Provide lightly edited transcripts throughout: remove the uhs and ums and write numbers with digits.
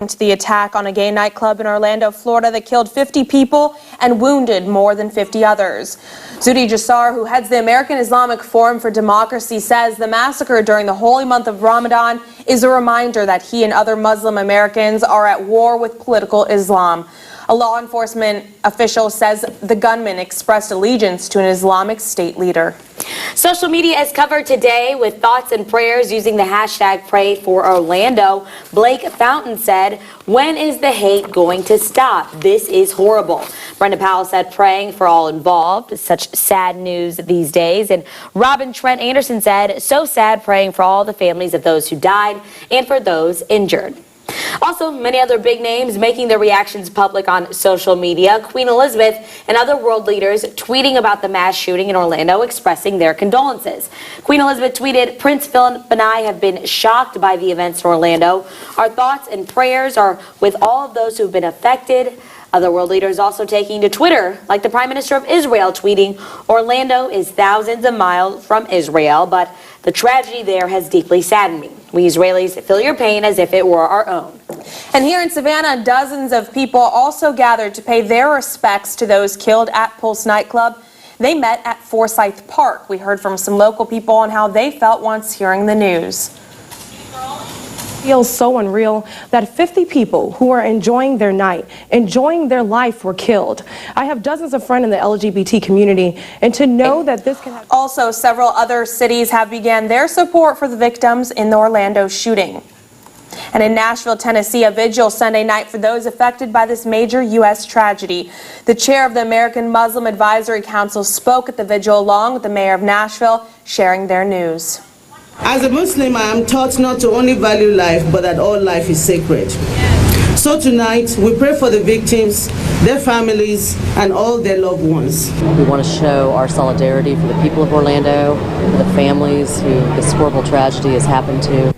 to the attack on a gay nightclub in Orlando, Florida that killed 50 people and wounded more than 50 others. Zuhdi Jasser, who heads the American Islamic Forum for Democracy, says the massacre during the holy month of Ramadan is a reminder that he and other Muslim Americans are at war with political Islam. A law enforcement official says the gunman expressed allegiance to an Islamic State leader. Social media is covered today with thoughts and prayers using the hashtag Pray for Orlando. Blake Fountain said, "When is the hate going to stop? This is horrible." Brenda Powell said, "Praying for all involved. Such sad news these days." And Robin Trent Anderson said, "So sad, praying for all the families of those who died and for those injured." Also, many other big names making their reactions public on social media. Queen Elizabeth and other world leaders tweeting about the mass shooting in Orlando, expressing their condolences. Queen Elizabeth tweeted, "Prince Philip and I have been shocked by the events in Orlando. Our thoughts and prayers are with all of those who have been affected." Other world leaders also taking to Twitter, like the Prime Minister of Israel tweeting, "Orlando is thousands of miles from Israel, but the tragedy there has deeply saddened me. We Israelis feel your pain as if it were our own." And here in Savannah, dozens of people also gathered to pay their respects to those killed at Pulse nightclub. They met at Forsyth Park. We heard from some local people on how they felt once hearing the news. Feels so unreal that 50 people who are enjoying their night, enjoying their life, were killed. I have dozens of friends in the LGBT community, and to know that this can happen. Also, several other cities have began their support for the victims in the Orlando shooting. And in Nashville, Tennessee, a vigil Sunday night for those affected by this major U.S. tragedy. The chair of the American Muslim Advisory Council spoke at the vigil along with the mayor of Nashville, sharing their news. As a Muslim, I am taught not to only value life, but that all life is sacred. So tonight, we pray for the victims, their families, and all their loved ones. We want to show our solidarity for the people of Orlando, for the families who this horrible tragedy has happened to.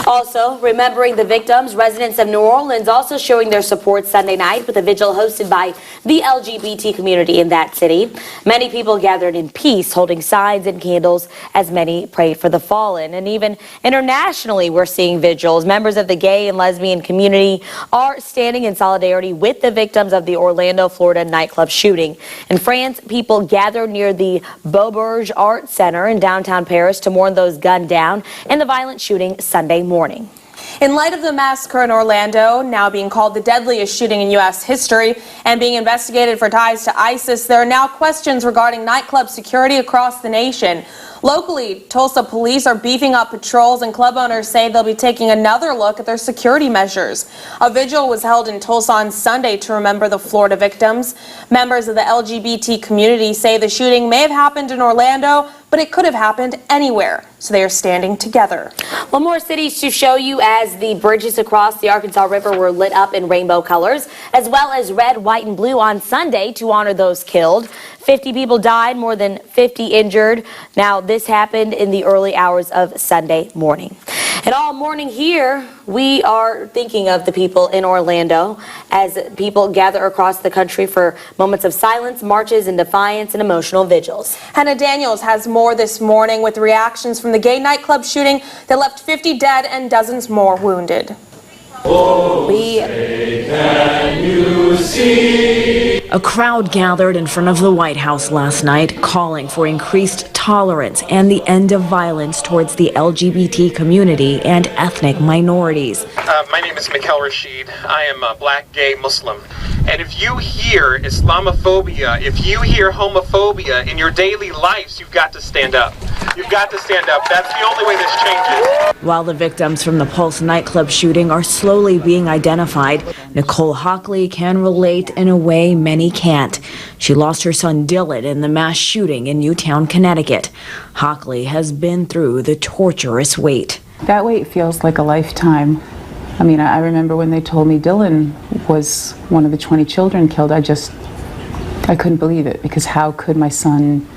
Also, remembering the victims, residents of New Orleans also showing their support Sunday night with a vigil hosted by the LGBT community in that city. Many people gathered in peace, holding signs and candles as many prayed for the fallen. And even internationally, we're seeing vigils. Members of the gay and lesbian community are standing in solidarity with the victims of the Orlando, Florida nightclub shooting. In France, people gathered near the Beaubourg Art Center in downtown Paris to mourn those gunned down in the violent shooting Sunday morning. In light of the massacre in Orlando, now being called the deadliest shooting in U.S. history and being investigated for ties to ISIS, there are now questions regarding nightclub security across the nation. Locally, Tulsa police are beefing up patrols, and club owners say they'll be taking another look at their security measures. A vigil was held in Tulsa on Sunday to remember the Florida victims. Members of the LGBT community say the shooting may have happened in Orlando, but it could have happened anywhere, so they are standing together. Well, more cities to show you as the bridges across the Arkansas River were lit up in rainbow colors, as well as red, white, and blue on Sunday to honor those killed. 50 people died, more than 50 injured. Now, this happened in the early hours of Sunday morning. And all morning here, we are thinking of the people in Orlando as people gather across the country for moments of silence, marches, and defiance and emotional vigils. Hannah Daniels has more this morning with reactions from the gay nightclub shooting that left 50 dead and dozens more wounded. Can you see? A crowd gathered in front of the White House last night, calling for increased tolerance and the end of violence towards the LGBT community and ethnic minorities. My name is Mikhail Rashid. I am a black gay Muslim. And if you hear Islamophobia, if you hear homophobia in your daily lives, you've got to stand up. You've got to stand up. That's the only way this changes. While the victims from the Pulse nightclub shooting are slowly being identified, Nicole Hockley can relate in a way many can't. She lost her son Dylan in the mass shooting in Newtown, Connecticut. Hockley has been through the torturous wait. That wait feels like a lifetime. I mean, I remember when they told me Dylan was one of the 20 children killed, I couldn't believe it, because how could my son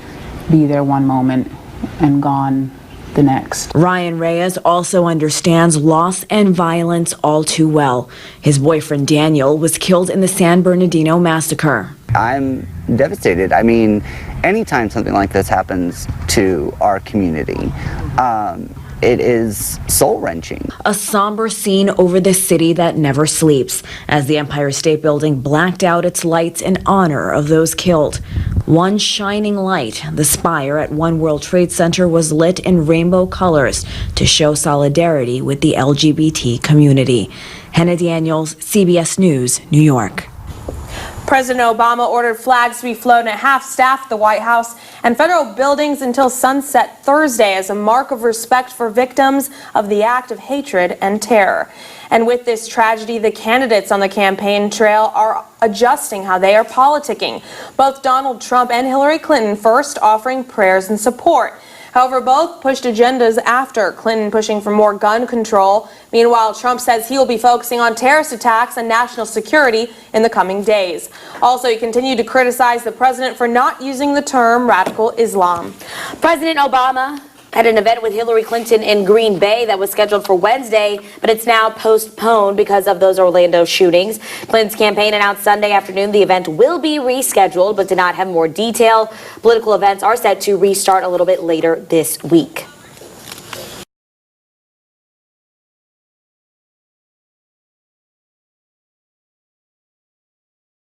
be there one moment and gone the next? Ryan Reyes also understands loss and violence all too well. His boyfriend Daniel was killed in the San Bernardino massacre. I'm devastated. I mean, anytime something like this happens to our community, it is soul-wrenching. A somber scene over the city that never sleeps as the Empire State Building blacked out its lights in honor of those killed. One shining light, the spire at One World Trade Center, was lit in rainbow colors to show solidarity with the LGBT community. Hannah Daniels, CBS News, New York. President Obama ordered flags to be flown at half-staff at the White House and federal buildings until sunset Thursday as a mark of respect for victims of the act of hatred and terror. And with this tragedy, the candidates on the campaign trail are adjusting how they are politicking. Both Donald Trump and Hillary Clinton first offering prayers and support. However, both pushed agendas after, Clinton pushing for more gun control. Meanwhile, Trump says he will be focusing on terrorist attacks and national security in the coming days. Also, he continued to criticize the president for not using the term radical Islam. President Obama had an event with Hillary Clinton in Green Bay that was scheduled for Wednesday, but it's now postponed because of those Orlando shootings. Clinton's campaign announced Sunday afternoon the event will be rescheduled, but did not have more detail. Political events are set to restart a little bit later this week.